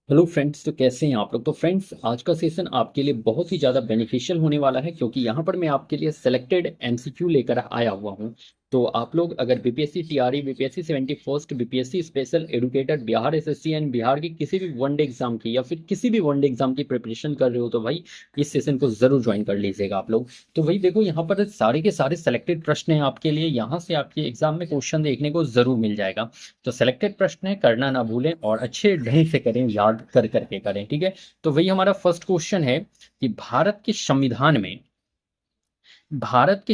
Hello friends, तो कैसे हैं आप लोग। तो फ्रेंड्स, आज का सेशन आपके लिए बहुत ही ज़्यादा बेनिफिशियल होने वाला है, क्योंकि यहाँ पर मैं आपके लिए सेलेक्टेड एमसीक्यू लेकर आया हुआ हूँ। तो आप लोग अगर BPSC TRE, BPSC 71st, BPSC special educated, Bihar SSC and Bihar की किसी भी वनडे एग्जाम की या फिर किसी भी वनडे एग्जाम की प्रिपरेशन कर रहे हो, तो भाई इस सेशन को जरूर ज्वाइन कर लीजिएगा आप लोग। तो भाई देखो, यहाँ पर सारे के सारे सेलेक्टेड प्रश्न हैं आपके लिए, यहाँ से आपके एग्जाम में क्वेश्चन देखने को जरूर मिल जाएगा। तो सिलेक्टेड प्रश्न है, करना ना भूलें और अच्छे ढंग से करें, याद कर करके करें, ठीक है। तो वही हमारा फर्स्ट क्वेश्चन है कि भारत के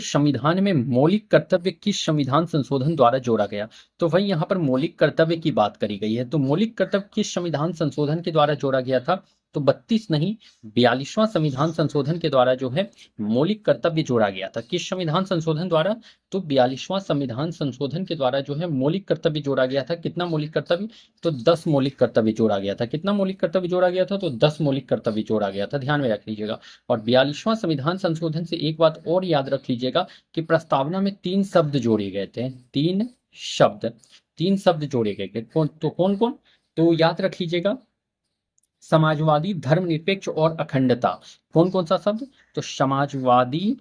संविधान में मौलिक कर्तव्य किस संविधान संशोधन द्वारा जोड़ा गया। तो वही यहाँ पर मौलिक कर्तव्य की बात करी गई है। तो मौलिक कर्तव्य किस संविधान संशोधन के द्वारा जोड़ा गया था। तो 32 नहीं, 42वां संविधान संशोधन के द्वारा जो है मौलिक कर्तव्य जोड़ा गया था। किस संविधान संशोधन द्वारा। तो 42वां संविधान संशोधन के द्वारा जो है मौलिक कर्तव्य जोड़ा गया था। कितना मौलिक कर्तव्य। तो 10 मौलिक कर्तव्य जोड़ा गया था। कितना मौलिक कर्तव्य जोड़ा गया था। तो 10 मौलिक कर्तव्य जोड़ा गया था, ध्यान में रख लीजिएगा। और 42वां संविधान संशोधन से एक बात और याद रख लीजिएगा कि प्रस्तावना में 3 शब्द जोड़े गए थे। 3 शब्द जोड़े गए थे। कौन कौन। तो याद रख लीजिएगा, समाजवादी, धर्मनिरपेक्ष और अखंडता। कौन कौन सा शब्द। तो समाजवादी,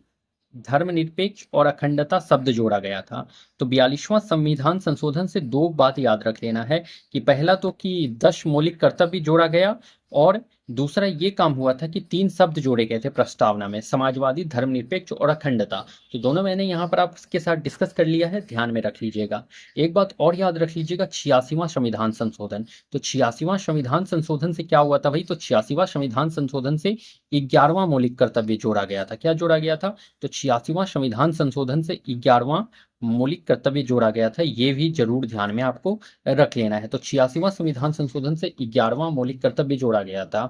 धर्मनिरपेक्ष और अखंडता शब्द जोड़ा गया था। तो 42वां संविधान संशोधन से दो बात याद रख लेना है कि पहला तो कि 10 मौलिक कर्तव्य जोड़ा गया, और दूसरा ये काम हुआ था कि 3 शब्द जोड़े गए थे प्रस्तावना में, समाजवादी, धर्मनिरपेक्ष और अखंडता। तो दोनों मैंने यहाँ पर आपके साथ डिस्कस कर लिया है, ध्यान में रख लीजिएगा। एक बात और याद रख लीजिएगा, 86वां संविधान संशोधन। तो 86वां संविधान संशोधन से क्या हुआ था भाई। तो 86वां संविधान संशोधन से 11वां मौलिक कर्तव्य जोड़ा गया था। क्या जोड़ा गया था। तो 86वां संविधान संशोधन से 11वां मौलिक कर्तव्य जोड़ा गया था। ये भी जरूर ध्यान में आपको रख लेना है। तो 86वां संविधान संशोधन से 11वां मौलिक कर्तव्य जोड़ा गया था।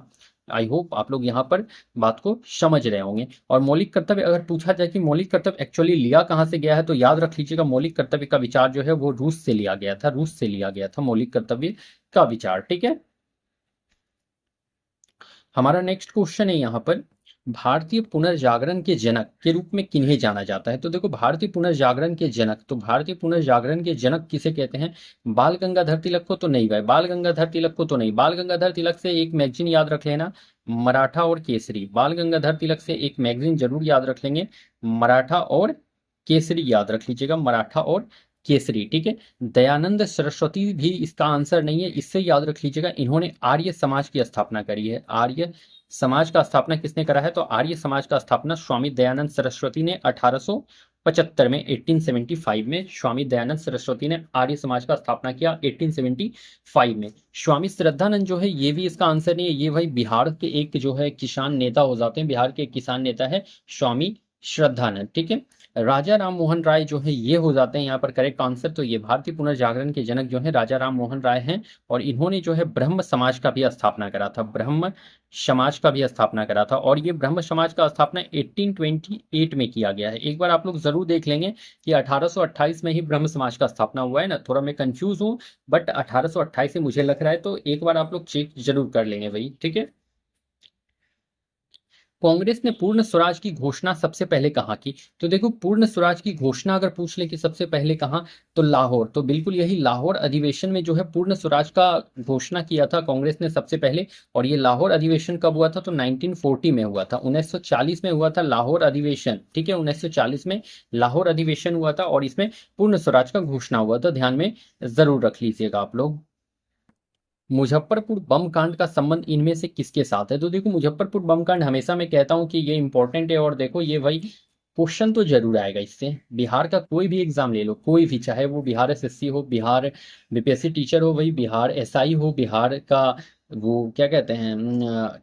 आई होप आप लोग यहाँ पर बात को समझ रहे होंगे। और मौलिक कर्तव्य अगर पूछा जाए कि मौलिक कर्तव्य एक्चुअली लिया कहाँ से गया है, तो याद रख लीजिएगा मौलिक कर्तव्य का विचार जो है वो रूस से लिया गया था। रूस से लिया गया था मौलिक कर्तव्य का विचार, ठीक है। हमारा नेक्स्ट क्वेश्चन है यहाँ पर, भारतीय पुनर्जागरण के जनक के रूप में किन्हें जाना जाता है। तो देखो, भारतीय पुनर्जागरण के जनक, तो भारतीय पुनर्जागरण के जनक किसे कहते हैं। बाल गंगाधर तिलक को तो नहीं भाई, बाल गंगाधर तिलक को तो नहीं। बाल गंगाधर तिलक से एक मैगजीन याद रख लेना, मराठा और केसरी। बाल गंगाधर तिलक से एक मैगजीन जरूर याद रख लेंगे, मराठा और केसरी याद रख लीजिएगा, मराठा और केसरी, ठीक है। दयानंद सरस्वती भी इसका आंसर नहीं है, इससे याद रख लीजिएगा इन्होंने आर्य समाज की स्थापना करी है। आर्य समाज का स्थापना किसने करा है। तो आर्य समाज का स्थापना स्वामी दयानंद सरस्वती ने 1875 में, 1875 में स्वामी दयानंद सरस्वती ने आर्य समाज का स्थापना किया, 1875 में। स्वामी श्रद्धानंद जो है ये भी इसका आंसर नहीं है, ये भाई बिहार के एक जो है किसान नेता हो जाते हैं, बिहार के किसान नेता है स्वामी श्रद्धानंद, ठीक है। राजा राम मोहन राय जो है ये हो जाते हैं यहाँ पर करेक्ट आंसर। तो ये भारतीय पुनर्जागरण के जनक जो है राजा राम मोहन राय हैं, और इन्होंने जो है ब्रह्म समाज का भी स्थापना करा था, ब्रह्म समाज का भी स्थापना करा था। और ये ब्रह्म समाज का स्थापना 1828 में किया गया है। एक बार आप लोग जरूर देख लेंगे कि 1828 में ही ब्रह्म समाज का स्थापना हुआ है ना। थोड़ा मैं कंफ्यूज हूँ, बट 1828 से मुझे लग रहा है, तो एक बार आप लोग चेक जरूर कर लेंगे भाई, ठीक है। कांग्रेस ने पूर्ण स्वराज की घोषणा सबसे पहले कहाँ की। तो देखो, पूर्ण स्वराज की घोषणा अगर पूछ ले कि सबसे पहले कहाँ, तो लाहौर। तो बिल्कुल यही लाहौर अधिवेशन में जो है पूर्ण स्वराज का घोषणा किया था कांग्रेस ने सबसे पहले। और ये लाहौर अधिवेशन कब हुआ था। तो 1940 में हुआ था, 1940 में हुआ था लाहौर अधिवेशन, ठीक है। 1940 में लाहौर अधिवेशन हुआ था, और इसमें पूर्ण स्वराज का घोषणा हुआ था, ध्यान में जरूर रख लीजिएगा आप लोग। मुजफ्फरपुर बम कांड का संबंध इनमें से किसके साथ है। तो देखो, मुजफ्फरपुर बम कांड हमेशा मैं कहता हूं कि ये इंपॉर्टेंट है, और देखो ये भाई क्वेश्चन तो जरूर आएगा इससे। बिहार का कोई भी एग्जाम ले लो, कोई भी, चाहे वो बिहार एसएससी हो, बिहार बीपीएससी टीचर हो, भाई बिहार एसआई हो, बिहार का वो क्या कहते हैं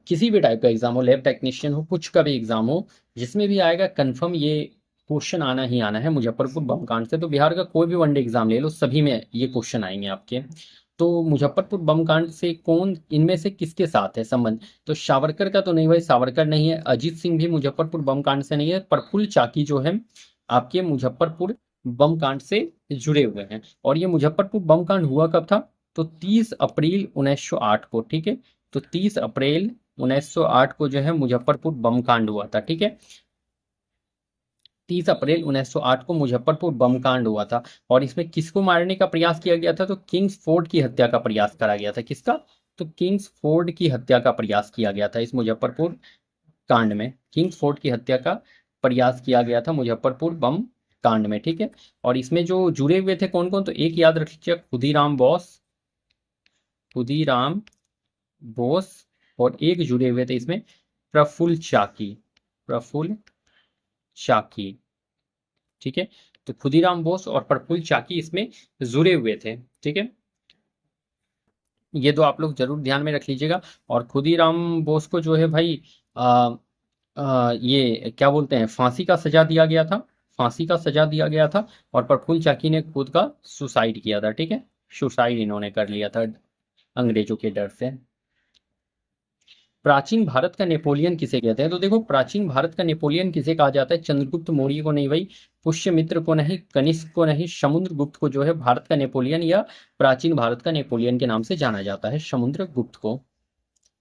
किसी भी टाइप का एग्जाम हो, लैब टेक्नीशियन हो, कुछ का भी एग्जाम हो, जिसमें भी आएगा कन्फर्म ये क्वेश्चन आना ही आना है मुजफ्फरपुर बम कांड से। तो बिहार का कोई भी वनडे एग्जाम ले लो, सभी में ये क्वेश्चन आएंगे आपके। तो मुजफ्फरपुर बम कांड से कौन, इनमें से किसके साथ है संबंध। तो सावरकर का तो नहीं भाई, सावरकर नहीं है। अजीत सिंह भी मुजफ्फरपुर बम कांड से नहीं है। प्रफुल्ल चाकी जो है आपके मुजफ्फरपुर बम कांड से जुड़े हुए हैं। और ये मुजफ्फरपुर बम कांड हुआ कब था। तो 30 अप्रैल 1908 को, ठीक है। तो 30 अप्रैल 1908 को जो है मुजफ्फरपुर बम कांड हुआ था, ठीक है। 30 अप्रैल 1908 को मुजफ्फरपुर बम कांड हुआ था। और इसमें किसको मारने का प्रयास किया गया था। तो किंग्स फोर्ड की हत्या का प्रयास करा गया था। किसका। तो किंग्सफोर्ड की हत्या का प्रयास किया गया था इस मुजफ्फरपुर कांड में। किंग्सफोर्ड की हत्या का प्रयास किया गया था मुजफ्फरपुर बम कांड में, ठीक है। और इसमें जो जुड़े हुए थे कौन कौन, तो एक याद रख लीजिए, खुदीराम बोस, खुदीराम बोस, और एक जुड़े हुए थे इसमें प्रफुल्ल चाकी, प्रफुल्ल चाकी, ठीक है। तो खुदीराम बोस और प्रफुल्ल चाकी इसमें जुड़े हुए थे, ठीक है। ये दो आप लोग जरूर ध्यान में रख लीजिएगा। और खुदीराम बोस को जो है भाई आ, ये क्या बोलते हैं, फांसी का सजा दिया गया था, फांसी का सजा दिया गया था। और प्रफुल्ल चाकी ने खुद का सुसाइड किया था, ठीक है। सुसाइड इन्होंने कर लिया था अंग्रेजों के डर से। प्राचीन भारत का नेपोलियन किसे कहते हैं, तो देखो प्राचीन भारत का नेपोलियन किसे कहा जाता है, चंद्रगुप्त मौर्य को नहीं भाई, पुष्यमित्र को नहीं, कनिष्क को नहीं, समुद्रगुप्त को जो है भारत का नेपोलियन या प्राचीन भारत का नेपोलियन के नाम से जाना जाता है, समुद्रगुप्त को।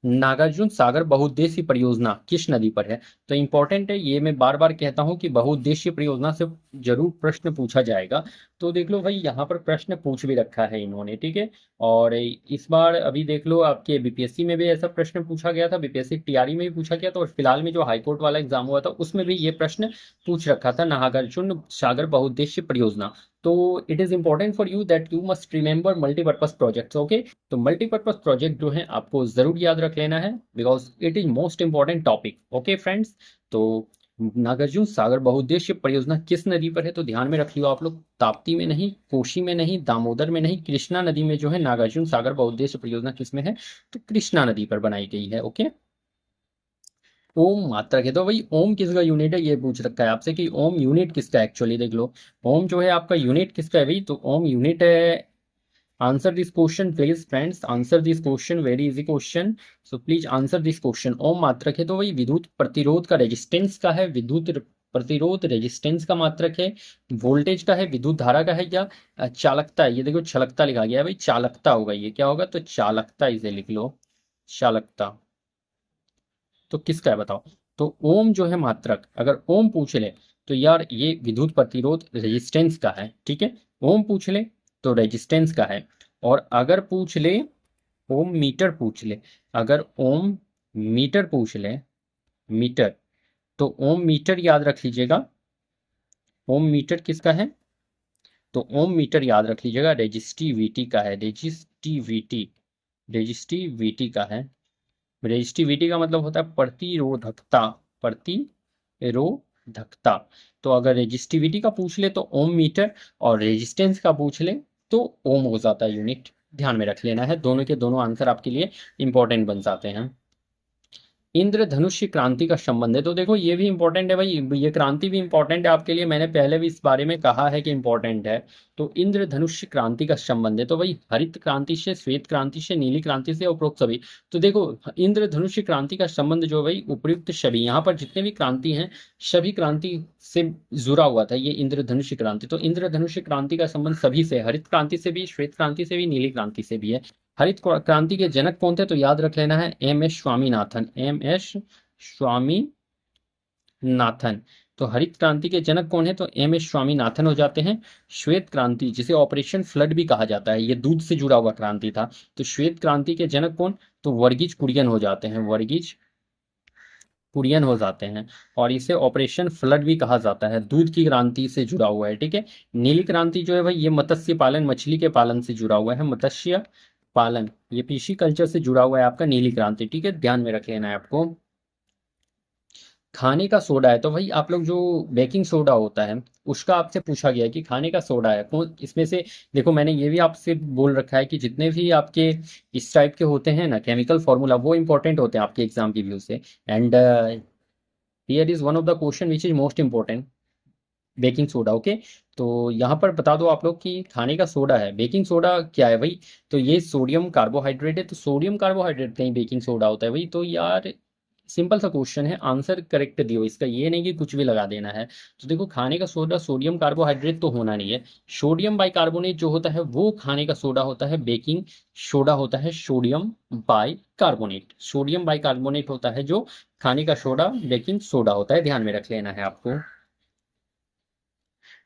नागार्जुन सागर बहुउद्देशीय परियोजना किस नदी पर है, तो इंपॉर्टेंट है ये, मैं बार बार कहता हूं कि बहुउद्देशीय परियोजना से जरूर प्रश्न पूछा जाएगा। तो देख लो भाई यहाँ पर प्रश्न पूछ भी रखा है इन्होंने, ठीक है। और इस बार अभी देख लो आपके बीपीएससी में भी ऐसा प्रश्न पूछा गया था, बीपीएससी टीआरई में भी पूछा गया था, और फिलहाल में जो हाईकोर्ट वाला एग्जाम हुआ था उसमें भी ये प्रश्न पूछ रखा था, नागार्जुन सागर बहुउद्देशीय परियोजना। तो it is important for you that you must remember multipurpose projects, okay. तो मल्टीपर्पज प्रोजेक्ट जो है आपको जरूर याद रख लेना है, because it is most important topic, okay friends. तो नागार्जुन सागर बहुउद्देशीय परियोजना किस नदी पर है, तो ध्यान में रख लियो आप लोग, ताप्ती में नहीं, कोशी में नहीं, दामोदर में नहीं, कृष्णा नदी में जो है नागार्जुन सागर बहुउद्देशीय परियोजना किस में है, तो कृष्णा नदी पर बनाई गई है, ओके। ओम मात्रक है, तो भाई ओम किसका यूनिट है, ये पूछ रखा है आपसे कि ओम यूनिट किसका है, एक्चुअली देख लो ओम जो है आपका यूनिट किसका है भाई, तो ओम यूनिट है। Answer this question please friends, answer this question, very easy question, so please answer this question. Ohm मात्रक है, तो भाई विद्युत प्रतिरोध का रेजिस्टेंस का है, विद्युत प्रतिरोध रेजिस्टेंस का मात्रक है, वोल्टेज का है, विद्युत धारा का है, या चालकता है, ये देखो चालकता लिखा गया है भाई, चालकता होगा, ये क्या होगा, तो चालकता, इसे लिख लो चालकता। तो किसका है बताओ, तो ओम जो है मात्रक, अगर ओम पूछ ले तो यार ये विद्युत प्रतिरोध रेजिस्टेंस का है, ठीक है। ओम पूछ ले तो रेजिस्टेंस का है। और अगर पूछ ले ओम मीटर पूछ ले, अगर ओम मीटर पूछ ले, मीटर, तो ओम मीटर याद रख लीजिएगा, ओम मीटर किसका है, तो ओम मीटर याद रख लीजिएगा रेजिस्टिविटी का है, रेजिस्टिविटी, रेजिस्टिविटी का है। रेजिस्टिविटी का मतलब होता है प्रतिरोधकता, प्रतिरोधकता। तो अगर रेजिस्टिविटी का पूछ ले तो ओम मीटर, और रेजिस्टेंस का पूछ ले तो ओम हो जाता है यूनिट, ध्यान में रख लेना है, दोनों के दोनों आंसर आपके लिए इंपॉर्टेंट बन जाते हैं। इंद्रधनुष्य क्रांति का संबंध है, तो देखो ये भी इंपॉर्टेंट है भाई, ये क्रांति भी इंपॉर्टेंट है आपके लिए, मैंने पहले भी इस बारे में कहा है कि इंपॉर्टेंट है। तो इंद्रधनुष्य क्रांति का संबंध है, तो भाई हरित क्रांति से, श्वेत क्रांति से, नीली क्रांति से, उपरोक्त सभी। तो देखो इंद्रधनुष्य क्रांति का संबंध जो भाई उपयुक्त सभी, यहाँ पर जितने भी क्रांति हैं सभी क्रांति से जुड़ा हुआ था ये इंद्रधनुष्य क्रांति। तो इंद्रधनुष्य क्रांति का संबंध सभी से, हरित क्रांति से भी, श्वेत क्रांति से भी, नीली क्रांति से भी है। हरित क्रांति के जनक कौन थे, तो याद रख लेना है M S Swaminathan, M S Swaminathan. तो हरित क्रांति के जनक कौन है, तो एम एस स्वामीनाथन हो जाते हैं। श्वेत क्रांति जिसे ऑपरेशन फ्लड भी कहा जाता है, ये दूध से जुड़ा हुआ क्रांति था, तो श्वेत क्रांति के जनक कौन, तो वर्गीज कुरियन हो जाते हैं, वर्गीज कुरियन हो जाते हैं। और इसे ऑपरेशन फ्लड भी कहा जाता है, दूध की क्रांति से जुड़ा हुआ है, ठीक है। नीली क्रांति जो है भाई ये मत्स्य पालन, मछली के पालन से जुड़ा हुआ है, मत्स्य पालन, ये पीसी कल्चर से जुड़ा हुआ है आपका नीली क्रांति, ठीक है, ध्यान में रख लेना है आपको। खाने का सोडा है, तो भाई आप लोग जो बेकिंग सोडा होता है उसका आपसे पूछा गया है कि खाने का सोडा है कौन इसमें से। देखो मैंने ये भी आपसे बोल रखा है कि जितने भी आपके इस टाइप के होते हैं ना केमिकल फॉर्मूला, वो इंपॉर्टेंट होते हैं आपके एग्जाम की व्यू से। And here is one of the question which is most important, baking soda, okay. तो यहाँ पर बता दो आप लोग कि खाने का सोडा है, बेकिंग सोडा क्या है भाई, तो ये सोडियम कार्बोहाइड्रेट है, तो सोडियम कार्बोहाइड्रेट कहीं बेकिंग सोडा होता है भाई, तो यार सिंपल सा क्वेश्चन है, आंसर करेक्ट दियो इसका, ये नहीं कि कुछ भी लगा देना है। तो देखो खाने का सोडा सोडियम कार्बोहाइड्रेट तो होना नहीं है, सोडियम बाइकार्बोनेट जो होता है वो खाने का सोडा होता है, बेकिंग सोडा होता है सोडियम बाइकार्बोनेट, सोडियम बाइकार्बोनेट होता है जो खाने का सोडा, बेकिंग सोडा होता है, ध्यान में रख लेना है आपको।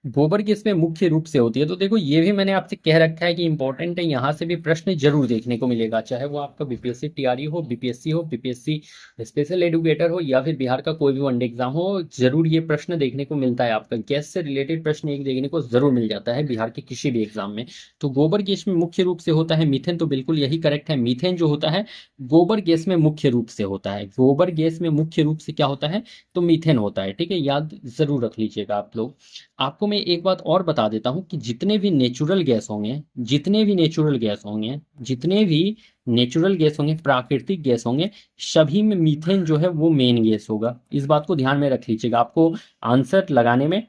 गोबर गैस में मुख्य रूप से होती है। तो देखो ये भी मैंने आपसे कह रखा है कि इंपॉर्टेंट है, यहाँ से भी प्रश्न जरूर देखने को मिलेगा, चाहे वो आपका बीपीएससी टीआरई हो, बीपीएससी स्पेशल एडुकेटर हो, या फिर बिहार का कोई भी वनडे एग्जाम हो, जरूर ये प्रश्न देखने को मिलता है। आपका गैस से रिलेटेड प्रश्न एक देखने को जरूर मिल जाता है बिहार के किसी भी एग्जाम में। तो गोबर गैस में मुख्य रूप से होता है मीथेन, तो बिल्कुल यही करेक्ट है। मीथेन जो होता है गोबर गैस में मुख्य रूप से होता है। गोबर गैस में मुख्य रूप से क्या होता है, तो मीथेन होता है। ठीक है, याद जरूर रख लीजिएगा आप लोग। आपको मैं एक बात और बता देता हूं कि जितने भी नेचुरल गैस होंगे, जितने भी नेचुरल गैस होंगे, जितने भी नेचुरल गैस होंगे, प्राकृतिक गैस होंगे, सभी में मीथेन जो है वो मेन गैस होगा। इस बात को ध्यान में रख लीजिएगा, आपको आंसर लगाने में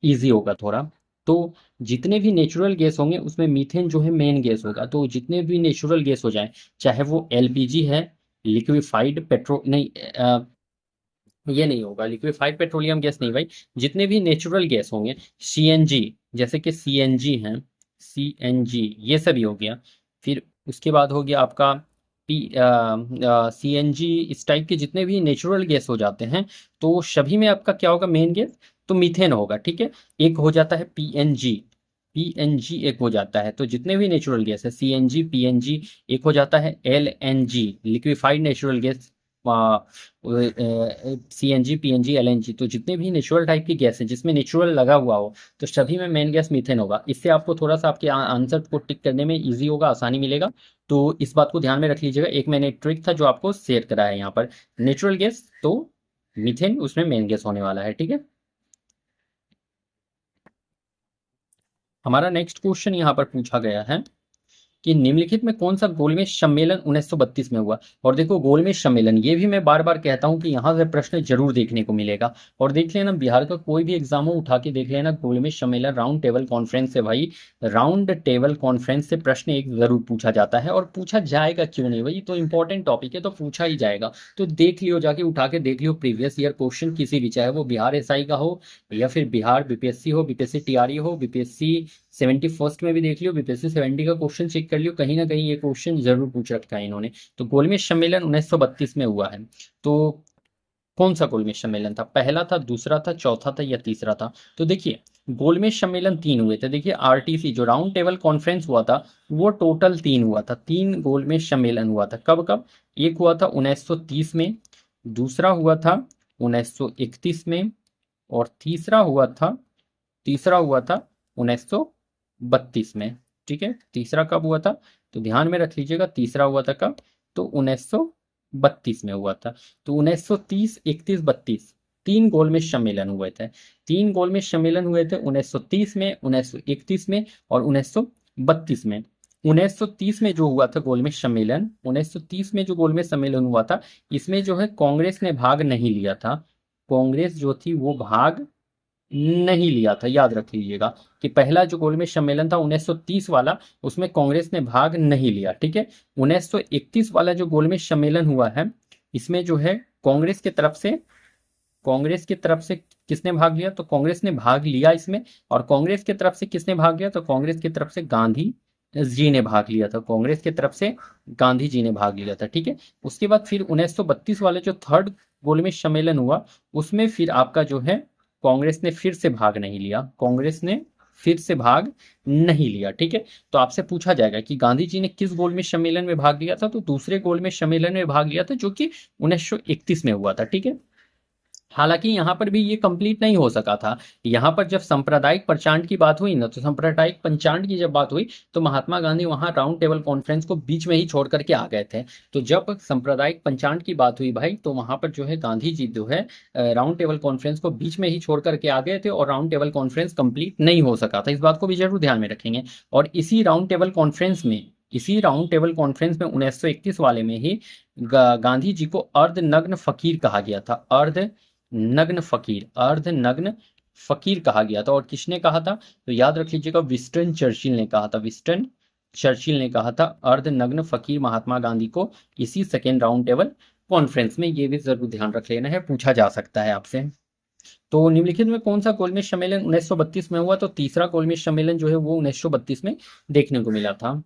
इजी होगा थोड़ा। तो जितने भी नेचुरल गैस होंगे उसमें मीथेन जो है मेन गैस होगा। तो जितने भी नेचुरल गैस हो जाए, चाहे वो एलपीजी है, लिक्विफाइड पेट्रोल नहीं, ये नहीं होगा, लिक्विफाइड पेट्रोलियम गैस नहीं भाई, जितने भी नेचुरल गैस होंगे, सीएनजी, जैसे कि सीएनजी हैं, सीएनजी ये सभी हो गया। फिर उसके बाद हो गया आपका पी सीएनजी, इस टाइप के जितने भी नेचुरल गैस हो जाते हैं, तो सभी में आपका क्या होगा, मेन गैस तो मीथेन होगा। ठीक है, एक हो जाता है पीएनजी, पीएनजी एक हो जाता है। तो जितने भी नेचुरल गैस है, सीएनजी, पीएनजी, एक हो जाता है LNG, liquefied natural gas, CNG, PNG, LNG. तो जितने भी नेचुरल टाइप की गैस है जिसमें नेचुरल लगा हुआ हो, तो सभी में मेन गैस मीथेन होगा। इससे आपको थोड़ा सा आपके आंसर को टिक करने में इजी होगा, आसानी मिलेगा। तो इस बात को ध्यान में रख लीजिएगा। एक मैंने ट्रिक था जो आपको शेयर करा है यहाँ पर, नेचुरल गैस तो मीथेन उसमें मेन गैस होने वाला है। ठीक है, हमारा नेक्स्ट क्वेश्चन यहाँ पर पूछा गया है कि निम्नलिखित में कौन सा गोलमेज सम्मेलन 1932 में हुआ। और देखो गोलमेज सम्मेलन, ये भी मैं बार बार कहता हूं कि यहाँ से प्रश्न जरूर देखने को मिलेगा। और देख लेना बिहार का कोई भी एग्जाम हो, उठा के देख लेना, गोलमेज सम्मेलन राउंड टेबल कॉन्फ्रेंस से भाई, राउंड टेबल कॉन्फ्रेंस से प्रश्न एक जरूर पूछा जाता है, और पूछा जाएगा क्यों नहीं भाई, तो इंपॉर्टेंट टॉपिक है तो पूछा ही जाएगा। तो देख लियो, जाके उठा के देख लियो प्रीवियस ईयर क्वेश्चन किसी भी, चाहे वो बिहार एसआई का हो, या फिर बिहार बीपीएससी हो, बीपीएससी टीआरई हो, बीपीएससी 71 में भी देख लियो, बीपीएससी 70 का क्वेश्चन चेक कर लियो, कहीं ना कहीं ये क्वेश्चन जरूर पूछ रखा है इन्होंने। तो गोलमेज सम्मेलन 1932 में हुआ है। तो कौन सा गोलमेज सम्मेलन था, पहला था, दूसरा था, चौथा था, या तीसरा था। तो देखिए गोलमेज सम्मेलन तीन हुए थे। देखिए आरटीसी जो राउंड टेबल कॉन्फ्रेंस हुआ था, वो टोटल तीन हुआ था, तीन गोलमेज सम्मेलन हुआ था। कब कब, एक हुआ था 1930 में, दूसरा हुआ था 1931 में, और तीसरा हुआ था 1932 में। ठीक है, तीसरा कब हुआ था, तो ध्यान में रख लीजिएगा, तीसरा हुआ था कब, तो 1932 में हुआ था। तो 1930, 31, 32 तीन गोलमेज सम्मेलन हुए थे। तीन गोलमेज सम्मेलन हुए थे 1930 में, 1931 में, और 1932 में। 1930 में जो हुआ था गोलमेज सम्मेलन, 1930 में जो गोलमेज सम्मेलन हुआ था, इसमें जो है कांग्रेस ने भाग नहीं लिया था। कांग्रेस जो थी वो भाग नहीं लिया था, याद रख लीजिएगा कि पहला जो गोलमेज सम्मेलन था 1930 वाला, उसमें कांग्रेस ने भाग नहीं लिया। ठीक है, 1931 वाला जो गोलमेज सम्मेलन हुआ है, इसमें जो है कांग्रेस की तरफ से किसने भाग लिया, तो कांग्रेस ने भाग लिया इसमें। और कांग्रेस की तरफ से किसने भाग लिया, तो कांग्रेस की तरफ से गांधी जी ने भाग लिया था, कांग्रेस की तरफ से गांधी जी ने भाग लिया था। ठीक है, उसके बाद फिर 1932 वाले जो थर्ड गोलमेज सम्मेलन हुआ, उसमें फिर आपका जो है कांग्रेस ने फिर से भाग नहीं लिया, कांग्रेस ने फिर से भाग नहीं लिया। ठीक है, तो आपसे पूछा जाएगा कि गांधी जी ने किस गोलमेज सम्मेलन में भाग लिया था, तो दूसरे गोलमेज सम्मेलन में भाग लिया था, जो कि 1931 में हुआ था। ठीक है, हालांकि यहाँ पर भी ये कंप्लीट नहीं हो सका था। यहाँ पर जब सांप्रदायिक प्रचांड की बात हुई ना, तो सांप्रदायिक पंचांड की जब बात हुई, तो महात्मा गांधी वहां राउंड टेबल कॉन्फ्रेंस को बीच में ही छोड़ करके आ गए थे। तो जब सांप्रदायिक पंचांड की बात हुई भाई, तो वहां पर जो है गांधी जी जो है राउंड टेबल कॉन्फ्रेंस को बीच में ही छोड़ करके आ गए थे, और राउंड टेबल कॉन्फ्रेंस कंप्लीट नहीं हो सका था। इस बात को भी जरूर ध्यान में रखेंगे। और इसी राउंड टेबल कॉन्फ्रेंस में 1931 वाले में ही गांधी जी को अर्धनग्न फकीर कहा गया था, अर्धनग्न फकीर कहा गया था। और किसने कहा था, तो याद रख लीजिएगा, विंस्टन चर्चिल ने कहा था, विंस्टन चर्चिल ने कहा था अर्धनग्न फकीर महात्मा गांधी को, इसी सेकेंड राउंड टेबल कॉन्फ्रेंस में। ये भी जरूर ध्यान रख लेना है, पूछा जा सकता है आपसे। तो निम्नलिखित में कौन सा गोलमेज सम्मेलन 1932 में हुआ, तो तीसरा गोलमेज सम्मेलन जो है वो 1932 में देखने को मिला था।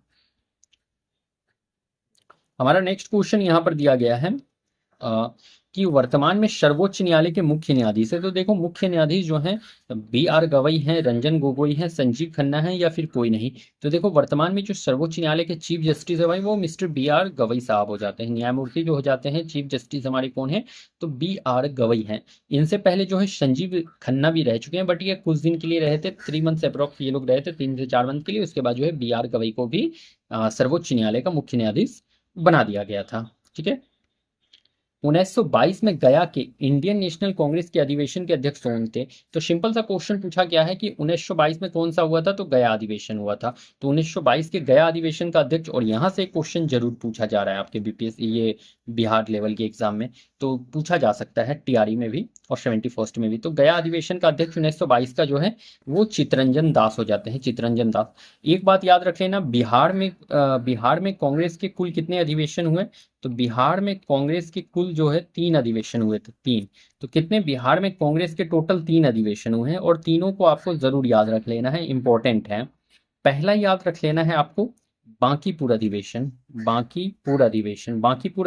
हमारा नेक्स्ट क्वेश्चन यहाँ पर दिया गया है, कि वर्तमान में सर्वोच्च न्यायालय के मुख्य न्यायाधीश है। तो देखो मुख्य न्यायाधीश जो हैं बी आर गवई हैं, रंजन गोगोई हैं, संजीव खन्ना हैं या फिर कोई नहीं। तो देखो वर्तमान में जो सर्वोच्च न्यायालय के चीफ जस्टिस है भाई वो मिस्टर बी आर गवई साहब हो जाते हैं। न्यायमूर्ति जो हो जाते हैं चीफ जस्टिस हमारे कौन है, तो बी आर गवई हैं। इनसे पहले जो है संजीव खन्ना भी रह चुके हैं, बट ये कुछ दिन के लिए रहे थे, 3 मंथ्स अप्रॉक्स ये लोग रहे थे, 3 से 4 मंथ के लिए। उसके बाद जो है बी आर गवई को भी सर्वोच्च न्यायालय का मुख्य न्यायाधीश बना दिया गया था। ठीक है। 1922 में गया के इंडियन नेशनल कांग्रेस के अधिवेशन के अध्यक्ष कौन थे। तो सिंपल सा क्वेश्चन पूछा गया है कि 1922 में कौन सा हुआ था, तो गया अधिवेशन हुआ था। तो 1922 के गया अधिवेशन का अध्यक्ष, और यहाँ से क्वेश्चन जरूर पूछा जा रहा है आपके बीपीएससी ये बिहार लेवल के एग्जाम में, तो पूछा जा सकता है टीआरई में भी और 71st में भी। तो गया अधिवेशन का अध्यक्ष 1922 का जो है वो चितरंजन दास हो जाते हैं, चितरंजन दास। एक बात याद रख लेना, बिहार में कांग्रेस के कुल कितने अधिवेशन हुए, तो बिहार में कांग्रेस के कुल जो है 3 अधिवेशन हुए थे, 3। तो कितने, बिहार में कांग्रेस के टोटल 3 अधिवेशन हुए हैं, और तीनों को आपको जरूर याद रख लेना है, इंपॉर्टेंट है। पहला याद रख लेना है आपको बांकीपुर अधिवेशन, बांकीपुर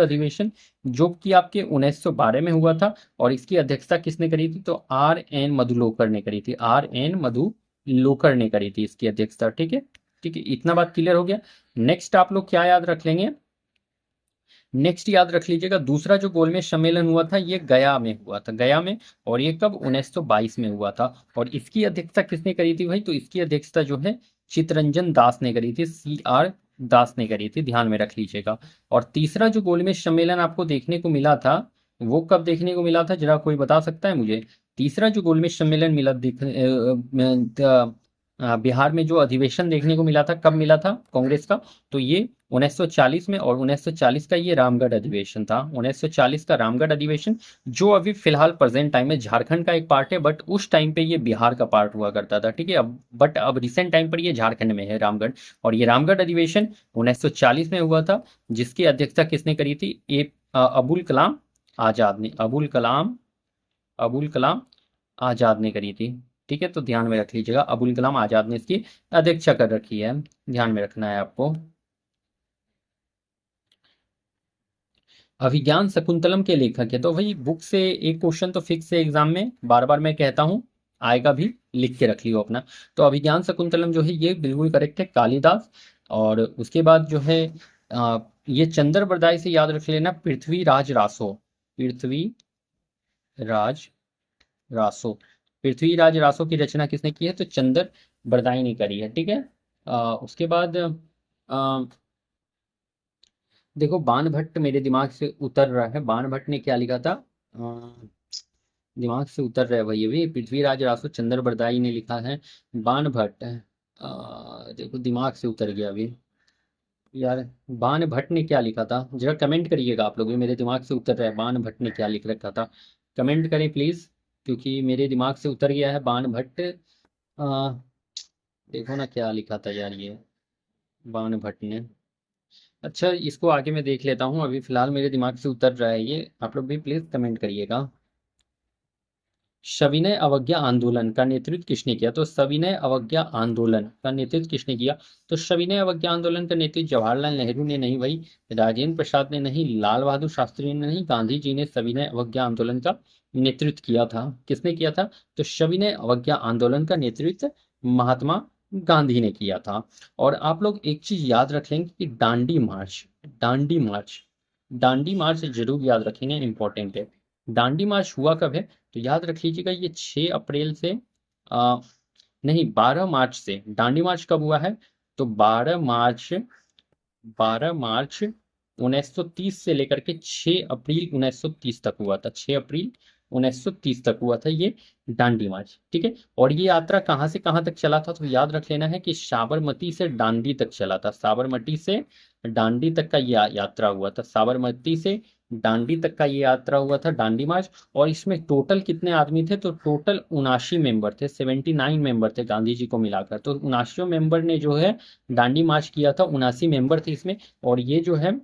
अधिवेशन जो कि आपके 1912 में हुआ था, और इसकी अध्यक्षता किसने करी थी, तो आर एन मधुलोकर ने करी थी, आर एन मधुलोकर ने करी थी इसकी अध्यक्षता। ठीक है, ठीक है, इतना बात क्लियर हो गया। नेक्स्ट आप लोग क्या याद रख लेंगे, नेक्स्ट याद रख लीजिएगा दूसरा जो गोलमेज सम्मेलन हुआ था ये गया में हुआ था, गया में, और ये कब 1922 में हुआ था, और इसकी अध्यक्षता किसने करी थी भाई, तो इसकी अध्यक्षता जो है चितरंजन दास ने करी थी, सी आर दास ने करी थी, ध्यान में रख लीजिएगा। और तीसरा जो गोलमेज सम्मेलन आपको देखने को मिला था वो कब देखने को मिला था, जरा कोई बता सकता है मुझे। तीसरा जो गोलमेज सम्मेलन मिला बिहार में जो अधिवेशन देखने को मिला था, कब मिला था कांग्रेस का, तो ये 1940 में, और 1940 का ये रामगढ़ अधिवेशन था, 1940 का रामगढ़ अधिवेशन, जो अभी फिलहाल प्रेजेंट टाइम में झारखंड का एक पार्ट है, बट उस टाइम पे ये बिहार का पार्ट हुआ करता था। ठीक है, अब बट अब रिसेंट टाइम पर ये झारखंड में है रामगढ़, और ये रामगढ़ अधिवेशन 1940 में हुआ था, जिसकी अध्यक्षता किसने करी थी, अबुल कलाम आजाद ने, अबुल कलाम आजाद ने करी थी। ठीक है, तो ध्यान में रख लीजिएगा, अबुल कलाम आजाद ने इसकी अध्यक्षता कर रखी है, ध्यान में रखना है आपको। अभिज्ञान शकुंतलम के लेखक है, तो भाई बुक से एक क्वेश्चन तो फिक्स है एग्जाम में, बार बार मैं कहता हूँ आएगा भी, लिख के रख लियो अपना। तो अभिज्ञान शकुंतलम जो है ये बिल्कुल करेक्ट है, कालिदास। और उसके बाद जो है ये चंद्र बरदाई से याद रख लेना, पृथ्वीराज रासो, पृथ्वीराज रासो, पृथ्वीराज रासो की रचना किसने की है, तो चंद्र बरदाई ने करी है। ठीक है, उसके बाद देखो बाणभट्ट मेरे दिमाग से उतर रहा है, बाणभट्ट ने क्या लिखा था, दिमाग से उतर रहा है भाई, अभी पृथ्वीराज रासो चंद्र बरदाई ने लिखा है, बाणभट्ट देखो दिमाग से उतर गया अभी यार, बाणभट्ट ने क्या लिखा था, जरा कमेंट करिएगा आप लोग भी, मेरे दिमाग से उतर रहा है बाणभट्ट ने क्या लिख रखा था, कमेंट करें प्लीज, क्योंकि मेरे दिमाग से उतर गया है बाणभट्ट। देखो ना क्या लिखा था यार ये बाणभट्ट ने। अच्छा इसको आगे मैं देख लेता हूँ, अभी फिलहाल मेरे दिमाग से उतर रहा है ये, आप लोग भी प्लीज कमेंट करिएगा। सविनय अवज्ञा आंदोलन का नेतृत्व किसने किया, तो सविनय अवज्ञा आंदोलन का नेतृत्व किसने किया, तो सविनय अवज्ञा आंदोलन का नेतृत्व जवाहरलाल नेहरू ने नहीं भाई, राजेंद्र प्रसाद ने नहीं, लाल बहादुर शास्त्री ने नहीं, गांधी जी ने सविनय अवज्ञा आंदोलन का नेतृत्व किया था। किसने किया था, तो सविनय अवज्ञा आंदोलन का नेतृत्व महात्मा गांधी ने किया था। और आप लोग एक चीज याद रख लेंगे कि दांडी मार्च जरूर याद रखेंगे, इंपॉर्टेंट है। दांडी मार्च हुआ कब है, तो याद रख लीजिएगा ये 6 अप्रैल से नहीं 12 मार्च से, दांडी मार्च कब हुआ है, तो 12 मार्च 1930 से लेकर के 6 अप्रैल 1930 तक हुआ था, 6 अप्रैल 1930 तक हुआ था ये दांडी मार्च। ठीक है, और ये यात्रा कहाँ से कहाँ तक चला था, तो याद रख लेना है कि साबरमती से दांडी तक चला था, साबरमती से दांडी तक का ये यात्रा हुआ था, साबरमती से दांडी तक का ये यात्रा हुआ था, दांडी मार्च। और इसमें टोटल कितने आदमी थे, तो टोटल 79 मेंबर थे, 79 मेंबर थे गांधी जी को मिलाकर, तो 79 मेंबर ने जो है दांडी मार्च किया था, 79 मेंबर थे इसमें। और ये जो है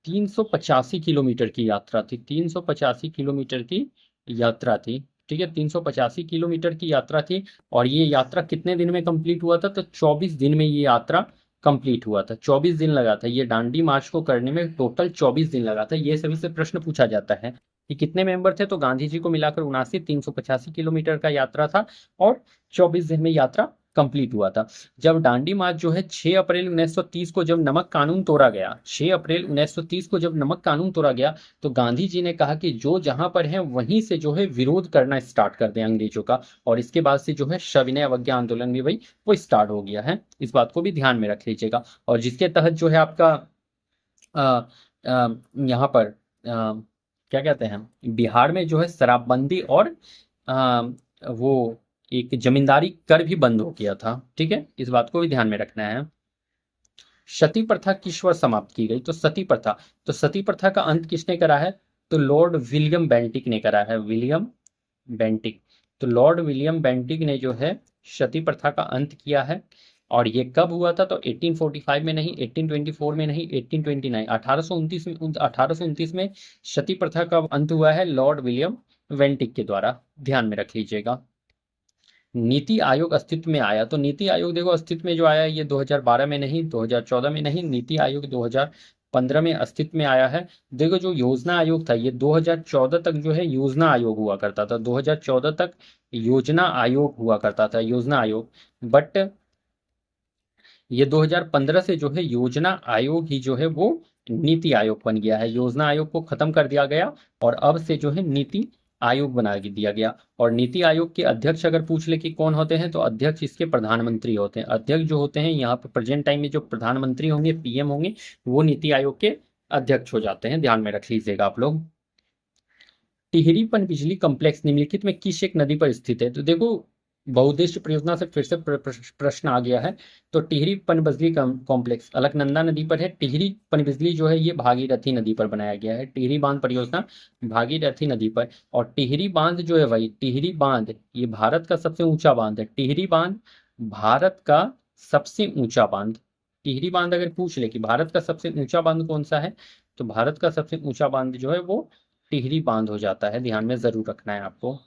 385 किलोमीटर की यात्रा थी, 385 किलोमीटर की यात्रा थी। ठीक है, 385 किलोमीटर की यात्रा थी, और ये यात्रा कितने दिन में कंप्लीट हुआ था, तो 24 दिन में ये यात्रा कंप्लीट हुआ था। 24 दिन लगा था ये दांडी मार्च को करने में, टोटल 24 दिन लगा था। ये सभी से प्रश्न पूछा जाता है कि कितने मेंबर थे, तो गांधी जी को मिलाकर 79 किलोमीटर का यात्रा था और 24 दिन में यात्रा कंप्लीट हुआ था। जब दांडी मार्च जो है 6 अप्रैल 1930 को जब नमक कानून तोड़ा गया, 6 अप्रैल 1930 को जब नमक कानून तोड़ा गया, तो गांधी जी ने कहा कि जो जहां पर है वहीं से जो है विरोध करना स्टार्ट कर दें अंग्रेजों का, और इसके बाद से जो है सविनय अवज्ञा आंदोलन भी भाई वो स्टार्ट हो गया है। इस बात को भी ध्यान में रख लीजिएगा। और जिसके तहत जो है आपका यहाँ पर क्या कहते हैं, बिहार में जो है शराबबंदी और आ, वो एक जमींदारी कर भी बंद हो गया था। ठीक है, इस बात को भी ध्यान में रखना है। सती प्रथा किस वर्ष समाप्त की गई, तो सती प्रथा का अंत किसने करा है, तो लॉर्ड विलियम बेंटिक ने करा है, विलियम बेंटिक। तो लॉर्ड विलियम बेंटिक ने जो है सती प्रथा का अंत किया है। और ये कब हुआ था, तो 1845 में नहीं, 1824 में नहीं, 1829 1829 में सती प्रथा का अंत हुआ है लॉर्ड विलियम बेंटिक के द्वारा, ध्यान में रख लीजिएगा। नीति आयोग अस्तित्व में आया, तो नीति आयोग देखो अस्तित्व में जो आया है ये 2012 में नहीं, 2014 में नहीं, नीति आयोग 2015 में अस्तित्व में आया है। देखो जो योजना आयोग था ये 2014 तक जो है योजना आयोग हुआ करता था, 2014 तक योजना आयोग हुआ करता था, योजना आयोग। बट ये 2015 से जो है योजना आयोग ही जो है वो नीति आयोग बन गया है। योजना आयोग को खत्म कर दिया गया और अब से जो है नीति आयोग बना दिया गया। और नीति आयोग के अध्यक्ष अगर पूछ ले कि कौन होते हैं, तो अध्यक्ष इसके प्रधानमंत्री होते हैं। अध्यक्ष जो होते हैं यहाँ पे प्रेजेंट टाइम में जो प्रधानमंत्री होंगे, पीएम होंगे, वो नीति आयोग के अध्यक्ष हो जाते हैं, ध्यान में रख लीजिएगा आप लोग। टिहरी पनबिजली कॉम्प्लेक्स निम्नलिखित में किस एक नदी पर स्थित है, तो देखो बहुउद्देश्य परियोजना से फिर से प्रश्न आ गया है। तो टिहरी पनबिजली कॉम्प्लेक्स अलकनंदा नदी पर है। टिहरी पनबिजली जो है ये भागीरथी नदी पर बनाया गया है, टिहरी बांध परियोजना भागीरथी नदी पर। और टिहरी बांध जो है भाई, टिहरी बांध ये भारत का सबसे ऊंचा बांध है। टिहरी बांध भारत का सबसे ऊंचा बांध। टिहरी बांध अगर पूछ ले कि भारत का सबसे ऊंचा बांध कौन सा है, तो भारत का सबसे ऊंचा बांध जो है वो टिहरी बांध हो जाता है, ध्यान में जरूर रखना है आपको।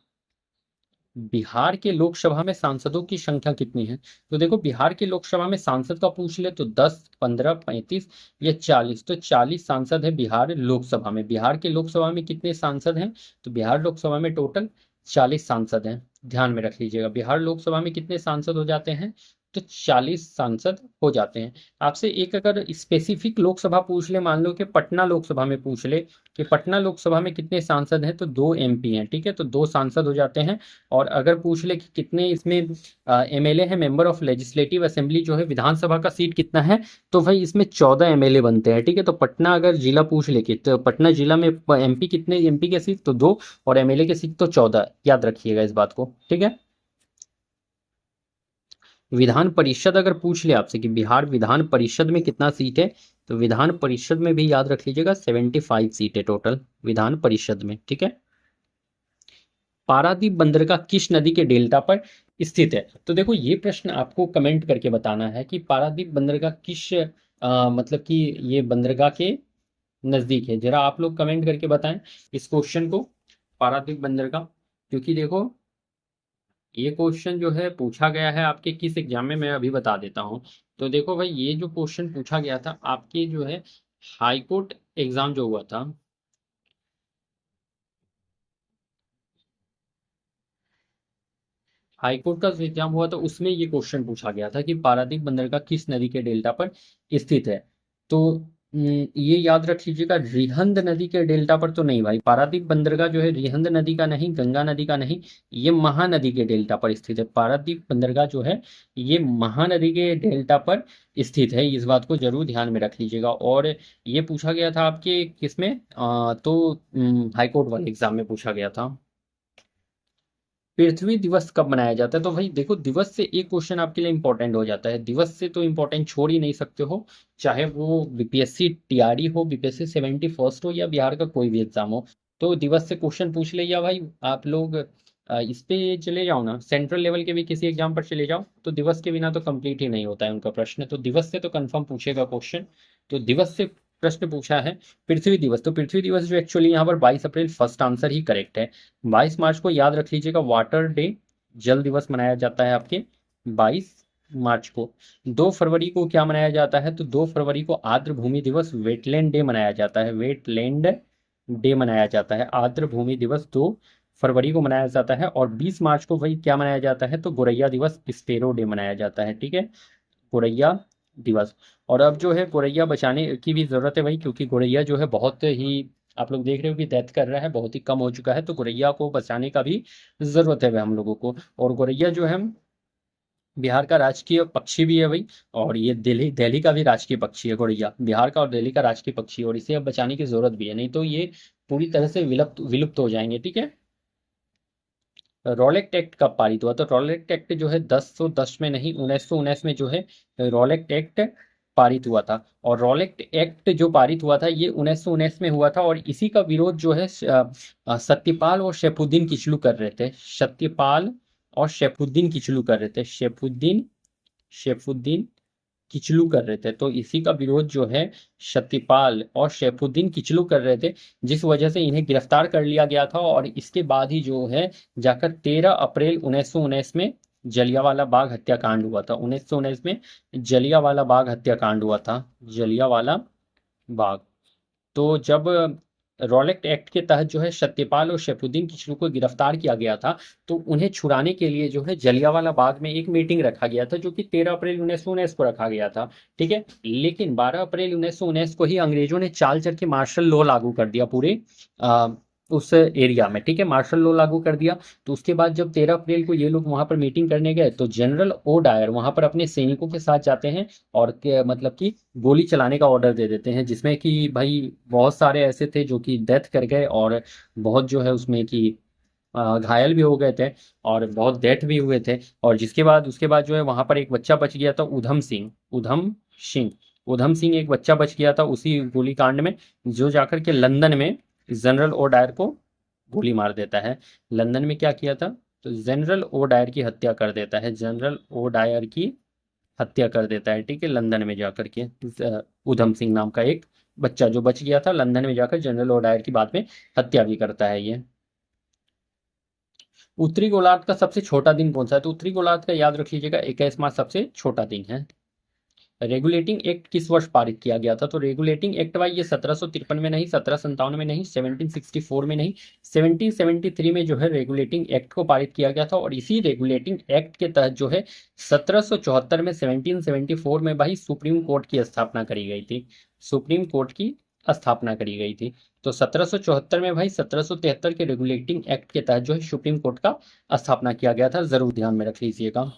बिहार के लोकसभा में सांसदों की संख्या कितनी है, तो देखो बिहार के लोकसभा में सांसद का पूछ ले तो 10, 15, 35 या 40, तो 40 सांसद है बिहार लोकसभा में। बिहार के लोकसभा में कितने सांसद हैं, तो बिहार लोकसभा में टोटल 40 सांसद हैं, ध्यान में रख लीजिएगा। बिहार लोकसभा में कितने सांसद हो जाते हैं, तो 40 सांसद हो जाते हैं। आपसे एक अगर स्पेसिफिक लोकसभा पूछ ले, मान लो कि पटना लोकसभा में पूछ ले कि पटना लोकसभा में कितने सांसद हैं, तो 2 एमपी हैं, ठीक है, तो 2 सांसद हो जाते हैं। और अगर पूछ ले कि कितने इसमें एमएलए हैं, मेंबर ऑफ लेजिस्लेटिव असेंबली जो है विधानसभा का सीट कितना है, तो भाई इसमें 14 एमएलए बनते हैं, ठीक है। तो पटना अगर जिला पूछ ले कि तो पटना जिला में एमपी कितने, एमपी के सीट तो 2 और एमएलए के सीट तो 14, याद रखिएगा इस बात को, ठीक है। विधान परिषद अगर पूछ ले आपसे कि बिहार विधान परिषद में कितना सीट है, तो विधान परिषद में भी याद रख लीजिएगा 75 सीट है टोटल विधान परिषद में, ठीक है। पारादीप बंदरगाह किस नदी के डेल्टा पर स्थित है, तो देखो ये प्रश्न आपको कमेंट करके बताना है कि पारादीप बंदरगाह किस मतलब कि ये बंदरगाह के नजदीक है। जरा आप लोग कमेंट करके बताएं इस क्वेश्चन को, पारादीप बंदरगाह। क्योंकि देखो ये क्वेश्चन जो है पूछा गया है आपके किस एग्जाम में, मैं अभी बता देता हूँ। तो देखो भाई ये जो क्वेश्चन पूछा गया था आपके जो है हाई कोर्ट एग्जाम जो हुआ था, हाईकोर्ट का जो एग्जाम हुआ था उसमें ये क्वेश्चन पूछा गया था कि पारादीप बंदरगाह किस नदी के डेल्टा पर स्थित है। तो ये याद रख लीजिएगा, रिहंद नदी के डेल्टा पर तो नहीं भाई, पारादीप बंदरगाह जो है रिहंद नदी का नहीं, गंगा नदी का नहीं, ये महानदी के डेल्टा पर स्थित है। पारादीप बंदरगाह जो है ये महानदी के डेल्टा पर स्थित है, इस बात को जरूर ध्यान में रख लीजिएगा। और ये पूछा गया था आपके किसमें तो हाईकोर्ट वाले एग्जाम में पूछा गया था। पृथ्वी दिवस कब मनाया जाता है, तो भाई देखो दिवस से एक क्वेश्चन आपके लिए इंपॉर्टेंट हो जाता है, दिवस से तो इंपॉर्टेंट छोड़ ही नहीं सकते हो, चाहे वो बीपीएससी टीआरई हो, बीपीएससी 71st हो या बिहार का कोई भी एग्जाम हो। तो दिवस से क्वेश्चन पूछ ले, या भाई आप लोग इस पे चले जाओ ना, सेंट्रल लेवल के भी किसी एग्जाम पर चले जाओ, तो दिवस के बिना तो कंप्लीट ही नहीं होता है उनका प्रश्न। तो दिवस से तो कंफर्म पूछेगा क्वेश्चन, तो दिवस से प्रश्न पूछा है। पृथ्वी दिवस, तो पृथ्वी दिवस जो एक्चुअली यहाँ पर 22 अप्रैल फर्स्ट आंसर ही करेक्ट है। 22 मार्च को याद रख लीजिएगा वाटर डे, जल दिवस मनाया जाता है आपके 22 मार्च को। 2 फरवरी को क्या मनाया जाता है, तो 2 फरवरी को आर्द्र भूमि दिवस वेटलैंड डे मनाया जाता है, वेटलैंड डे मनाया जाता है। आर्द्र भूमि दिवस 2 फरवरी को मनाया जाता है। और 20 मार्च को भाई क्या मनाया जाता है, तो गोरैया दिवस, स्पेरो डे मनाया जाता है। ठीक है, गोरैया दिवस। और अब जो है गोरैया बचाने की भी ज़रूरत है भाई, क्योंकि गोरैया जो है बहुत ही, आप लोग देख रहे हो कि डेथ कर रहा है, बहुत ही कम हो चुका है। तो गोरैया को बचाने का भी ज़रूरत है भाई हम लोगों को। और गोरैया जो है बिहार का राजकीय पक्षी भी है भाई। और ये दिल्ली दिल्ली का भी राजकीय पक्षी है गोरैया, बिहार का और दिल्ली का राजकीय पक्षी है। और इसे अब बचाने की ज़रूरत भी है, नहीं तो ये पूरी तरह से विलुप्त विलुप्त हो जाएंगे। ठीक है। रॉलेट एक्ट कब पारित हुआ, तो रॉलेट एक्ट जो है 1010 में नहीं, 1919 में जो है रॉलेट एक्ट पारित हुआ था। और रॉलेट एक्ट जो पारित हुआ था ये 1919 में हुआ था। और इसी का विरोध जो है सत्यपाल और सैफुद्दीन किचलू कर रहे थे। सत्यपाल और सैफुद्दीन किचलू कर रहे थे। सैफुद्दीन सैफुद्दीन किचलू कर रहे थे। तो इसी का विरोध जो है सत्यपाल और सैफुद्दीन किचलू कर रहे थे, जिस वजह से इन्हें गिरफ्तार कर लिया गया था। और इसके बाद ही जो है जाकर 13 अप्रैल 1919 में जलियांवाला बाग हत्याकांड हुआ था। 1919 में जलियांवाला बाग हत्याकांड हुआ था, जलियांवाला बाग। तो जब रॉलेट एक्ट के तहत जो है सत्यपाल और सैफुद्दीन किचलू को गिरफ्तार किया गया था, तो उन्हें छुड़ाने के लिए जो है जलियांवाला बाग में एक मीटिंग रखा गया था, जो कि 13 अप्रैल 1919 को रखा गया था। ठीक है, लेकिन 12 अप्रैल 1919 को ही अंग्रेजों ने चाल चल के मार्शल लॉ लागू कर दिया पूरे उस एरिया में। ठीक है, मार्शल लॉ लागू कर दिया। तो उसके बाद जब 13 अप्रैल को ये लोग वहां पर मीटिंग करने गए, तो जनरल ओ डायर वहां पर अपने सैनिकों के साथ जाते हैं और मतलब कि गोली चलाने का ऑर्डर दे देते हैं, जिसमें कि भाई बहुत सारे ऐसे थे जो कि डेथ कर गए, और बहुत जो है उसमें कि घायल भी हो गए थे, और बहुत डेथ भी हुए थे। और जिसके बाद उसके बाद जो है वहां पर एक बच्चा बच गया था, उधम सिंह उधम सिंह एक बच्चा बच गया था उसी गोलीकांड में, जो जाकर के लंदन में जनरल ओ डायर को गोली मार देता है। लंदन में क्या किया था, तो जनरल ओ डायर की हत्या कर देता है, जनरल ओ डायर की हत्या कर देता है। ठीक है, लंदन में जाकर के उधम सिंह नाम का एक बच्चा जो बच गया था, लंदन में जाकर जनरल ओ डायर की बाद में हत्या भी करता है ये। उत्तरी गोलार्ध का सबसे छोटा दिन कौन सा है, तो उत्तरी गोलार्ध का याद रख लीजिएगा 21 मार्च सबसे छोटा दिन है। रेगुलेटिंग एक्ट किस वर्ष पारित किया गया था, तो रेगुलेटिंग एक्ट भाई ये 1753 में नहीं, 1757 में नहीं, 1764 में नहीं, 1773 में जो है रेगुलेटिंग एक्ट को पारित किया गया था। और इसी रेगुलेटिंग एक्ट के तहत जो है 1774 में 1774 में भाई सुप्रीम कोर्ट की स्थापना करी गई थी, सुप्रीम कोर्ट की स्थापना करी गई थी। तो 1774 में भाई 1773 के रेगुलेटिंग एक्ट के तहत जो है सुप्रीम कोर्ट का स्थापना किया गया था, जरूर ध्यान में रख लीजिएगा।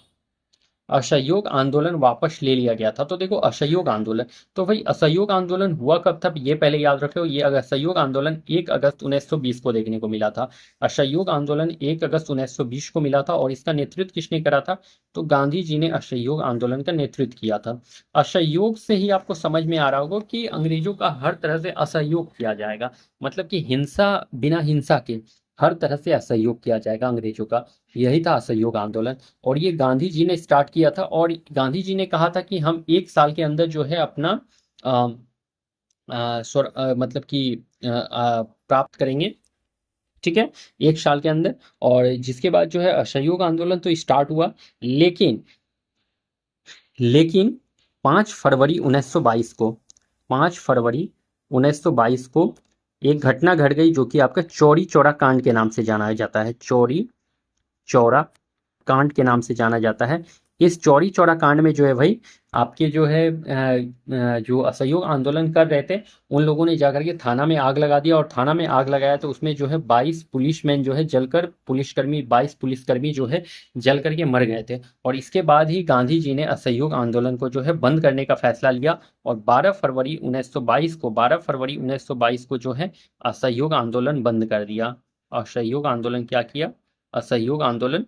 असहयोग आंदोलन वापस ले लिया गया था, तो देखो असहयोग आंदोलन, तो भाई असहयोग आंदोलन हुआ कब था, ये पहले याद रखो। ये असहयोग आंदोलन 1 अगस्त 1920 को देखने को मिला था। असहयोग आंदोलन 1 अगस्त 1920 को मिला था। और इसका नेतृत्व किसने करा था, तो गांधी जी ने असहयोग आंदोलन का नेतृत्व किया था। असहयोग से ही आपको समझ में आ रहा होगा कि अंग्रेजों का हर तरह से असहयोग किया जाएगा, मतलब कि हिंसा, बिना हिंसा के हर तरह से असहयोग किया जाएगा अंग्रेजों का। यही था असहयोग आंदोलन। और ये गांधी जी ने स्टार्ट किया था। और गांधी जी ने कहा था कि हम 1 साल के अंदर जो है अपना मतलब कि प्राप्त करेंगे। ठीक है, 1 साल के अंदर। और जिसके बाद जो है असहयोग आंदोलन तो स्टार्ट हुआ, लेकिन लेकिन 5 फरवरी 1922 को 5 फरवरी 1922 को एक घटना घट गई, जो कि आपका चौरी चौरा कांड के नाम से जाना जाता है, चौरी चौरा कांड के नाम से जाना जाता है। इस चौरी चौरा कांड में जो है भाई आपके जो है जो असहयोग आंदोलन कर रहे थे, उन लोगों ने जाकर के थाना में आग लगा दिया। और थाना में आग लगाया तो उसमें जो है 22 पुलिसमैन जो है जलकर, पुलिसकर्मी 22 पुलिसकर्मी जो है जल करके मर गए थे। और इसके बाद ही गांधी जी ने असहयोग आंदोलन को जो है बंद करने का फैसला लिया। और 12 फरवरी 1922 को जो है असहयोग आंदोलन बंद कर दिया। असहयोग आंदोलन क्या किया, असहयोग आंदोलन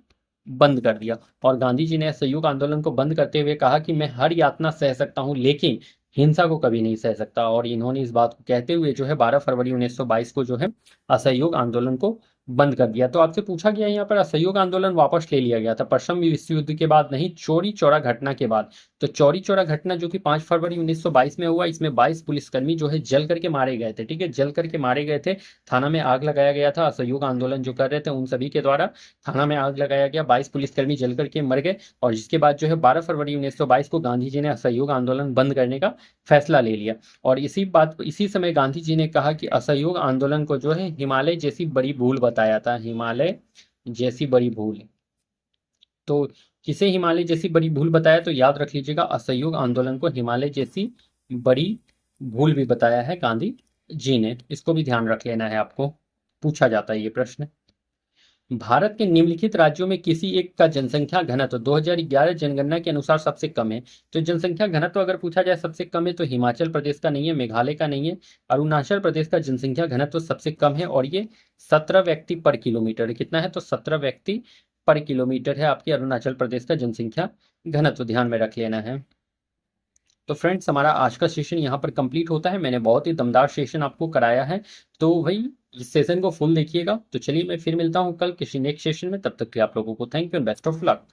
बंद कर दिया। और गांधी जी ने असहयोग आंदोलन को बंद करते हुए कहा कि मैं हर यातना सह सकता हूं, लेकिन हिंसा को कभी नहीं सह सकता। और इन्होंने इस बात को कहते हुए जो है 12 फरवरी 1922 को जो है असहयोग आंदोलन को बंद कर दिया। तो आपसे पूछा गया यहाँ पर असहयोग आंदोलन वापस ले लिया गया था प्रथम विश्व युद्ध के बाद नहीं, चौरी चौरा घटना के बाद। तो चौरी चौरा घटना जो कि 5 फरवरी 1922 में हुआ, इसमें 22 पुलिसकर्मी जो है जल करके मारे गए थे। ठीक है, जल करके मारे गए थे। थाना में आग लगाया गया था, असहयोग आंदोलन जो कर रहे थे उन सभी के द्वारा थाना में आग लगाया गया, 22 पुलिसकर्मी जल करके मर गए। और जिसके बाद जो है 12 फरवरी 1922 को गांधी जी ने असहयोग आंदोलन बंद करने का फैसला ले लिया। और इसी समय गांधी जी ने कहा कि असहयोग आंदोलन को जो है हिमालय जैसी बड़ी भूल बताया था, हिमालय जैसी बड़ी भूल। तो किसे हिमालय जैसी बड़ी भूल बताया, तो याद रख लीजिएगा असहयोग आंदोलन को हिमालय जैसी बड़ी भूल भी बताया है गांधी जी ने। इसको भी ध्यान रख लेना है, आपको पूछा जाता है ये प्रश्न। भारत के निम्नलिखित राज्यों में किसी एक का जनसंख्या घनत्व 2011 जनगणना के अनुसार सबसे कम है। तो जनसंख्या घनत्व अगर पूछा जाए सबसे कम है तो हिमाचल प्रदेश का नहीं है, मेघालय का नहीं है, अरुणाचल प्रदेश का जनसंख्या घनत्व सबसे कम है और ये 17 व्यक्ति पर किलोमीटर। कितना है, तो 17 व्यक्ति पर किलोमीटर है आपके अरुणाचल प्रदेश का जनसंख्या घनत्व, ध्यान में रख लेना है। तो फ्रेंड्स, हमारा आज का सेशन यहाँ पर कंप्लीट होता है। मैंने बहुत ही दमदार सेशन आपको कराया है, तो भाई इस सेशन को फुल देखिएगा। तो चलिए मैं फिर मिलता हूँ कल किसी नेक्स्ट सेशन में, तब तक के आप लोगों को thank you and best of luck.